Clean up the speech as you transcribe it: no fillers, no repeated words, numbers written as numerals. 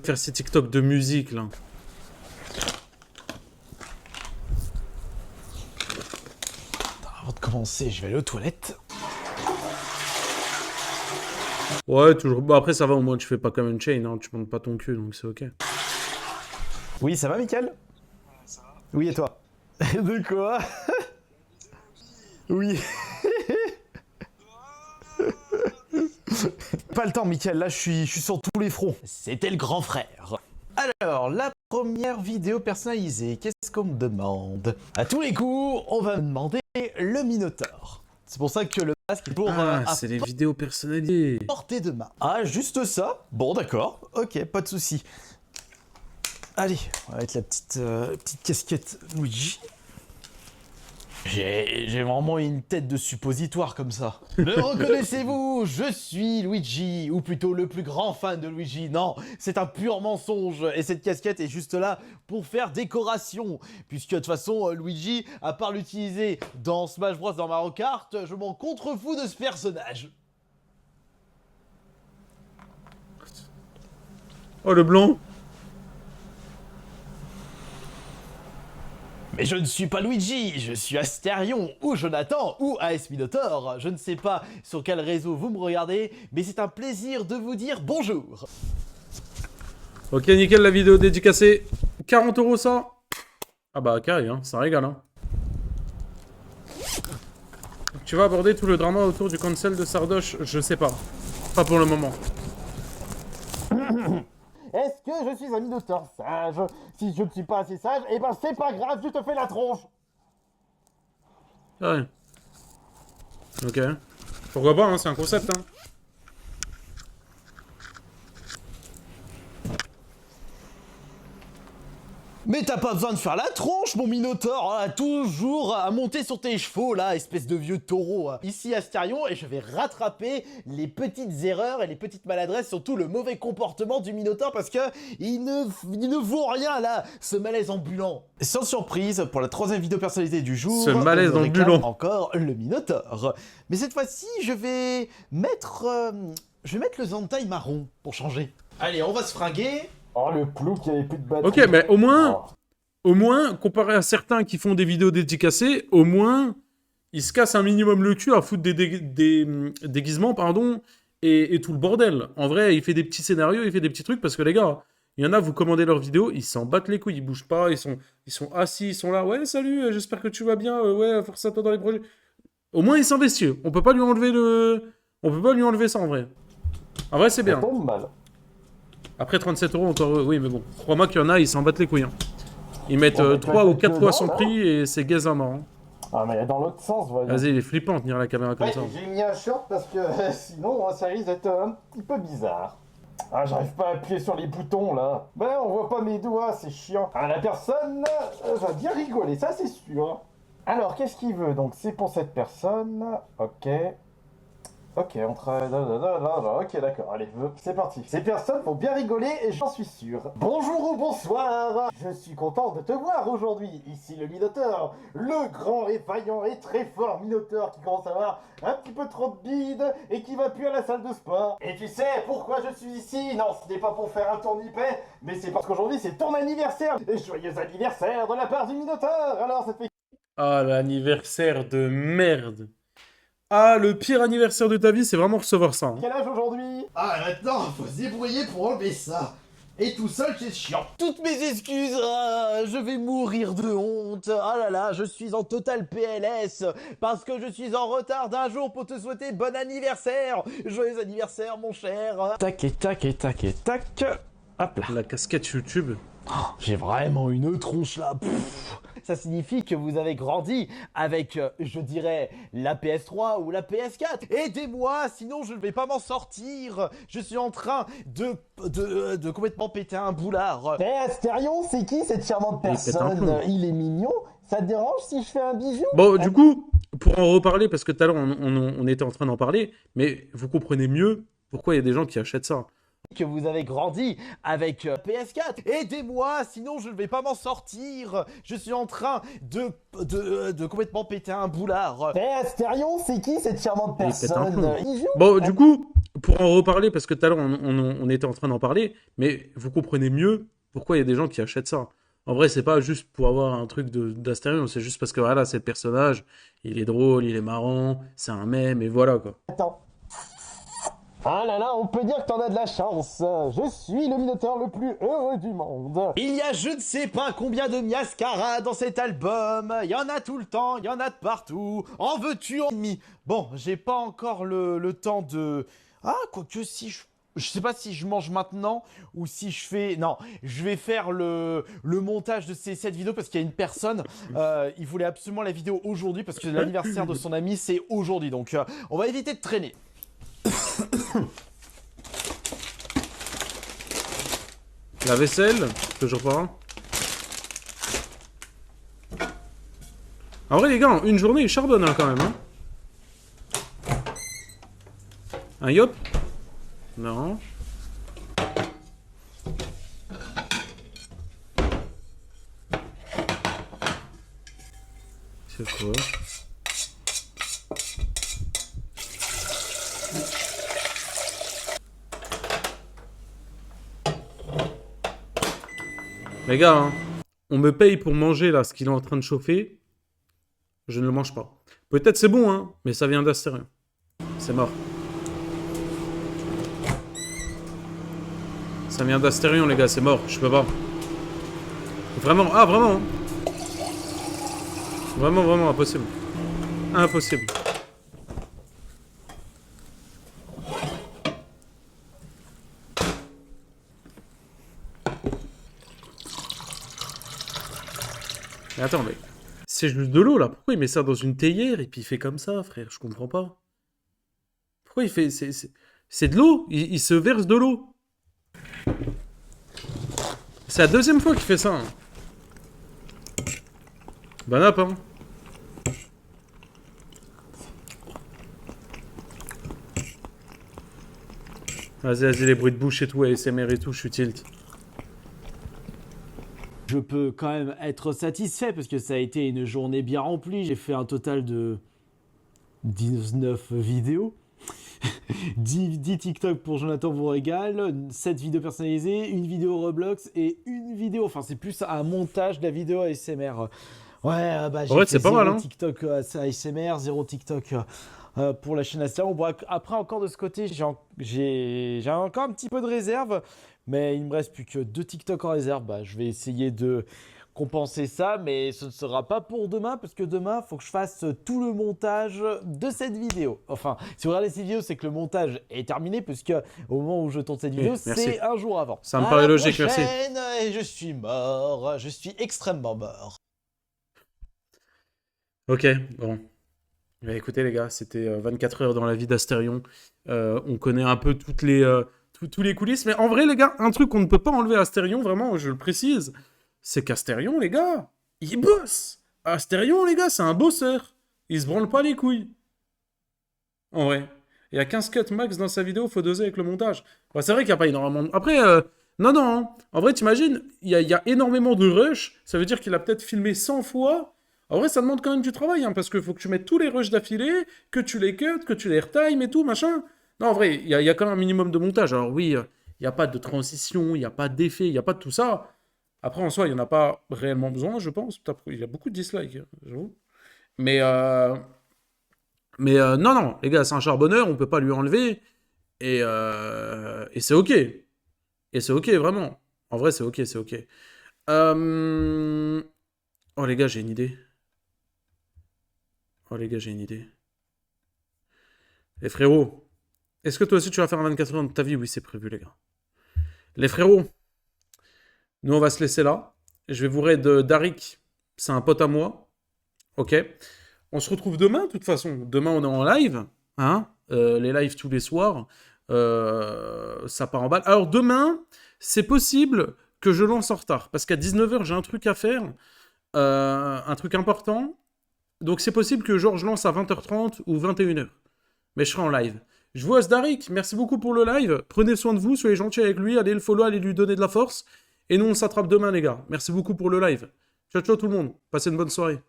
Faire ces TikTok de musique là. Avant de commencer, je vais aller aux toilettes. Ouais, toujours. Bon, après, ça va, au moins, tu fais pas comme une chain, hein. Tu montes pas ton cul, donc c'est ok. Oui, ça va, Mickaël? Ça va. Oui, et toi? De quoi? Oui. Pas le temps, Mickaël, là, je suis sur tous les fronts. C'était le grand frère. Alors, la première vidéo personnalisée, qu'est-ce qu'on me demande? À tous les coups, on va me demander le Minotaur. C'est pour ça que le masque est pour C'est les vidéos personnalisées. portée de main. Ah, juste ça? Bon, d'accord. Ok, pas de souci. Allez, on va mettre la petite casquette Luigi. J'ai vraiment une tête de suppositoire comme ça. Me reconnaissez-vous? Je suis Luigi, ou plutôt le plus grand fan de Luigi. Non, c'est un pur mensonge. Et cette casquette est juste là pour faire décoration. Puisque de toute façon, Luigi, à part l'utiliser dans Smash Bros dans Mario Kart, je m'en contrefous de ce personnage. Oh, le blanc. Mais je ne suis pas Luigi, je suis Astérion, ou Jonathan, ou AS Minotaur. Je ne sais pas sur quel réseau vous me regardez, mais c'est un plaisir de vous dire bonjour. Ok, nickel, la vidéo dédicacée. 40 € ça. Ah bah, carré, hein, ça régale, hein. Tu vas aborder tout le drama autour du cancel de Sardoche? Je sais pas. Pas pour le moment. Est-ce que je suis un minotaure sage? Si je ne suis pas assez sage, eh ben c'est pas grave, je te fais la tronche. Ah ouais. Ok. Pourquoi pas, hein, c'est un concept, hein. Mais t'as pas besoin de faire la tronche, mon Minotaure, hein, toujours à monter sur tes chevaux, là, espèce de vieux taureau. Ici, Astérion, et je vais rattraper les petites erreurs et les petites maladresses, surtout le mauvais comportement du Minotaure, parce que il ne vaut rien, là, ce malaise ambulant. Sans surprise, pour la troisième vidéo personnalisée du jour, Ce malaise on me réclame ambulant. encore le Minotaure. Mais cette fois-ci, je vais mettre le Zantai marron, pour changer. Allez, on va se fringuer. Oh, le plou qui avait plus de batterie. Ok, mais Oh. au moins, comparé à certains qui font des vidéos dédicacées, au moins, ils se cassent un minimum le cul à foutre des déguisements, pardon, et tout le bordel. En vrai, il fait des petits scénarios, il fait des petits trucs, parce que les gars, il y en a, vous commandez leurs vidéos, ils s'en battent les couilles, ils bougent pas, ils sont assis, ils sont là, ouais, salut, j'espère que tu vas bien, ouais, force à toi dans les projets. Au moins, il s'investit. On peut pas lui enlever On peut pas lui enlever ça, en vrai. En vrai, c'est Ça bien. tombe mal. Après 37 € encore, oui, mais bon. Crois-moi qu'il y en a, ils s'en battent les couilles, hein. Ils mettent Bon, bah, 3 ou peut-être 4 que fois non, son là. prix et c'est gazamment, hein. Ah, mais dans l'autre sens, voyons. Vas-y, il est flippant de tenir la caméra comme Ouais, ça. j'ai mis un short parce que sinon ça risque d'être un petit peu bizarre. Ah, j'arrive pas à appuyer sur les boutons là. Ben, on voit pas mes doigts, c'est chiant. Ah, la personne va bien rigoler, ça c'est sûr. Alors, qu'est-ce qu'il veut? Donc, c'est pour cette personne. Ok. Ok, on travaille. Ok, d'accord, allez, c'est parti. Ces personnes vont bien rigoler et j'en suis sûr. Bonjour ou bonsoir. Je suis content de te voir aujourd'hui. Ici le Minotaure, le grand et vaillant et très fort Minotaure qui commence à avoir un petit peu trop de bide et qui va plus à la salle de sport. Et tu sais pourquoi je suis ici? Non, ce n'est pas pour faire un tourniquet, mais c'est parce qu'aujourd'hui c'est ton anniversaire. Et joyeux anniversaire de la part du Minotaure. Alors, ça te fait Ah, l'anniversaire de merde. Ah, le pire anniversaire de ta vie, c'est vraiment recevoir ça, hein. quel âge aujourd'hui? Ah, maintenant, faut se débrouiller pour enlever ça. Et tout seul, c'est chiant. Toutes mes excuses, je vais mourir de honte. Ah là là, je suis en total PLS parce que je suis en retard d'un jour pour te souhaiter bon anniversaire. Joyeux anniversaire, mon cher. Tac et tac et tac et tac. Hop là. La casquette YouTube. J'ai vraiment une tronche là. Pff. Ça signifie que vous avez grandi avec, je dirais, la PS3 ou la PS4. Aidez-moi, sinon je ne vais pas m'en sortir. Je suis en train de complètement péter un boulard. Eh, Astérion, c'est qui cette charmante Il pète un plomb. personne? Il est mignon. Ça te dérange si je fais un bijou? Bon, du coup, pour en reparler, parce que tout à l'heure, on était en train d'en parler, mais vous comprenez mieux pourquoi il y a des gens qui achètent ça. Que vous avez grandi avec PS4. Aidez-moi, sinon je ne vais pas m'en sortir. Je suis en train de complètement péter un boulard. Eh, Astérion, c'est qui cette charmante Il pète un personne? plomb. Il joue? Bon, du coup, pour en reparler, parce que tout à l'heure, on était en train d'en parler, mais vous comprenez mieux pourquoi il y a des gens qui achètent ça. En vrai, c'est pas juste pour avoir un truc d'Astérion, c'est juste parce que voilà, c'est le personnage, il est drôle, il est marrant, c'est un mème, et voilà quoi. Attends. Ah là là, on peut dire que t'en as de la chance. Je suis le Minotaure le plus heureux du monde. Il y a je ne sais pas combien de Miascara dans cet album. Il y en a tout le temps, il y en a de partout. En veux-tu, en mis. Bon, j'ai pas encore le temps de... Ah, quoique si je sais pas si je mange maintenant ou si je fais... Non, je vais faire le montage de cette vidéo parce qu'il y a une personne, il voulait absolument la vidéo aujourd'hui parce que l'anniversaire de son ami c'est aujourd'hui. Donc on va éviter de traîner. La vaisselle, toujours pas. En vrai, les gars, en une journée, il charbonne hein, quand même. Hein. Un yop? Non. C'est quoi? Les gars, hein, on me paye pour manger là ce qu'il est en train de chauffer. Je ne le mange pas. Peut-être c'est bon, hein, mais ça vient d'Astérion. C'est mort. Ça vient d'Astérion, les gars, c'est mort. Je peux pas. Vraiment, ah, vraiment. Hein. Vraiment, vraiment impossible. Impossible. Mais attends, mais c'est juste de l'eau là. Pourquoi il met ça dans une théière et puis il fait comme ça, frère? Je comprends pas. Pourquoi il fait. C'est de l'eau. Il se verse de l'eau. C'est la deuxième fois qu'il fait ça. Hein. Bon app, hein. Vas-y, vas-y, les bruits de bouche et tout, ASMR et tout, je suis tilt. Je peux quand même être satisfait parce que ça a été une journée bien remplie. J'ai fait un total de 19 vidéos. 10 TikTok pour Jonathan vous régale, 7 vidéos personnalisées, une vidéo Roblox et une vidéo, enfin c'est plus un montage de la vidéo ASMR. Ouais, bah j'ai Ouais, fait c'est pas 0 mal, hein. TikTok ASMR, 0 TikTok pour la chaîne Astérion. Bon, après encore de ce côté, j'ai encore un petit peu de réserve, mais il me reste plus que 2 TikTok en réserve. Bah, je vais essayer de compenser ça, mais ce ne sera pas pour demain, parce que demain, il faut que je fasse tout le montage de cette vidéo. Enfin, si vous regardez cette vidéo, c'est que le montage est terminé, puisque au moment où je tourne cette vidéo, c'est un jour avant. Ça me paraît logique, merci. Et je suis mort, je suis extrêmement mort. Ok, bon. Bah, écoutez les gars, c'était 24 heures dans la vie d'Astérion. On connaît un peu tous les coulisses, mais en vrai les gars, un truc qu'on ne peut pas enlever à Astérion, vraiment, je le précise, c'est qu'Astérion, les gars, il bosse. Astérion, les gars, c'est un bosseur. Il se branle pas les couilles. En vrai. Il y a 15 cuts max dans sa vidéo, faut doser avec le montage. Bah, c'est vrai qu'il n'y a pas énormément de... Après, non, hein. En vrai, t'imagines, il y a énormément de rush. Ça veut dire qu'il a peut-être filmé 100 fois. En vrai, ça demande quand même du travail, hein, parce qu'il faut que tu mettes tous les rushs d'affilée, que tu les cuts, que tu les retimes et tout, machin. Non, en vrai, il y a quand même un minimum de montage. Alors oui, il n'y a pas de transition, il n'y a pas d'effet, il n'y a pas de tout ça. Après, en soi, il n'y en a pas réellement besoin, je pense. Il y a beaucoup de dislikes, hein, j'avoue. Mais non, les gars, c'est un charbonneur, on peut pas lui enlever. Et c'est ok. Et c'est ok, vraiment. En vrai, c'est ok, c'est ok. Oh, les gars, j'ai une idée. Les frérots, est-ce que toi aussi tu vas faire un 24 heures de ta vie? Oui, c'est prévu, les gars. Les frérots, nous, on va se laisser là. Je vais vous raid Darik. C'est un pote à moi. Ok. On se retrouve demain, de toute façon. Demain, on est en live. Hein, les lives tous les soirs. Ça part en balle. Alors, demain, c'est possible que je lance en retard. Parce qu'à 19h, j'ai un truc à faire. Un truc important. Donc, c'est possible que genre, je lance à 20h30 ou 21h. Mais je serai en live. Je vous laisse Darik. Merci beaucoup pour le live. Prenez soin de vous. Soyez gentils avec lui. Allez le follow. Allez lui donner de la force. Et nous, on s'attrape demain, les gars. Merci beaucoup pour le live. Ciao, ciao tout le monde. Passez une bonne soirée.